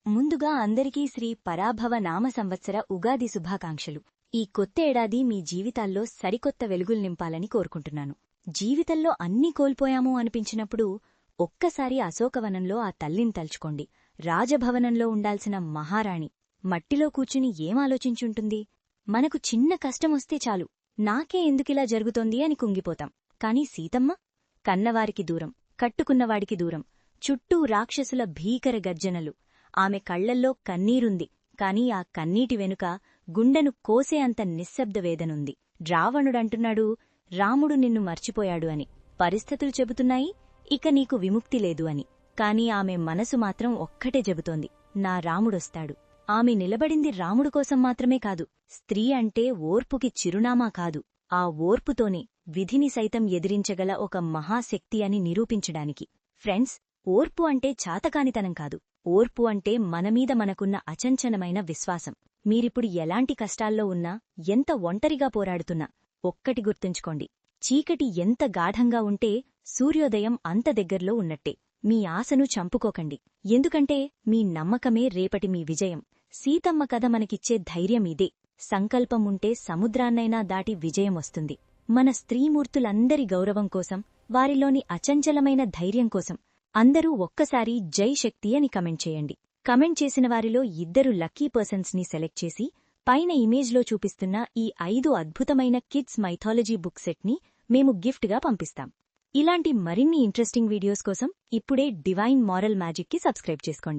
ముందుగా అందరికీ శ్రీ పరాభవ నామ సంవత్సర ఉగాది శుభాకాంక్షలు. ఈ కొత్త ఏడాది మీ జీవితాల్లో సరికొత్త వెలుగులు నింపాలని కోరుకుంటున్నాను. జీవితంలో అన్నీ కోల్పోయాము అనిపించినప్పుడు ఒక్కసారి అశోకవనంలో ఆ తల్లిని తలుచుకోండి. రాజభవనంలో ఉండాల్సిన మహారాణి మట్టిలో కూర్చుని ఏం ఆలోచించుంటుంది? మనకు చిన్న కష్టమొస్తే చాలు, నాకే ఎందుకిలా జరుగుతోంది అని కుంగిపోతాం. కాని సీతమ్మ కన్నవారికి దూరం, కట్టుకున్నవాడికి దూరం, చుట్టూ రాక్షసుల భీకర గర్జనలు. ఆమె కళ్లల్లో కన్నీరుంది, కాని ఆ కన్నీటి వెనుక గుండెను కోసే అంత నిశ్శబ్ద వేదనుంది. రావణుడంటున్నాడు, రాముడు నిన్ను మర్చిపోయాడు అని. పరిస్థితులు చెబుతున్నాయి, ఇక నీకు విముక్తి లేదు అని. కాని ఆమె మనసు మాత్రం ఒక్కటే చెబుతోంది, నా రాముడొస్తాడు. ఆమె నిలబడింది రాముడు కోసం మాత్రమే కాదు, స్త్రీ అంటే ఓర్పుకి చిరునామా కాదు, ఆ ఓర్పుతోనే విధిని సైతం ఎదిరించగల ఒక మహాశక్తి అని నిరూపించడానికి. ఫ్రెండ్స్, ఓర్పు అంటే చాతకానితనం కాదు. ఓర్పు అంటే మనమీద మనకున్న అచంచలమైన విశ్వాసం. మీరిప్పుడు ఎలాంటి కష్టాల్లో ఉన్నా, ఎంత ఒంటరిగా పోరాడుతున్నా ఒక్కటి గుర్తుంచుకోండి, చీకటి ఎంత గాఢంగా ఉంటే సూర్యోదయం అంత దగ్గర్లో ఉన్నట్టే. మీ ఆశను చంపుకోకండి, ఎందుకంటే మీ నమ్మకమే రేపటి మీ విజయం. సీతమ్మ కథ మనకిచ్చే ధైర్యం ఇదే. సంకల్పం ఉంటే సముద్రాన్నైనా దాటి విజయం వస్తుంది. మన స్త్రీమూర్తులందరి గౌరవం కోసం, వారిలోని అచంచలమైన ధైర్యం కోసం అందరూ ఒక్కసారి జై శక్తి అని కమెంట్ చేయండి. కమెంట్ చేసిన వారిలో 2 లక్కీ పర్సన్స్ని సెలెక్ట్ చేసి పైన ఇమేజ్లో చూపిస్తున్న ఈ 5 అద్భుతమైన కిడ్స్ మైథాలజీ బుక్ సెట్ని మేము గిఫ్ట్గా పంపిస్తాం. ఇలాంటి మరిన్ని ఇంట్రెస్టింగ్ వీడియోస్ కోసం ఇప్పుడే డివైన్ మారల్ మ్యాజిక్కి సబ్స్క్రైబ్ చేసుకోండి.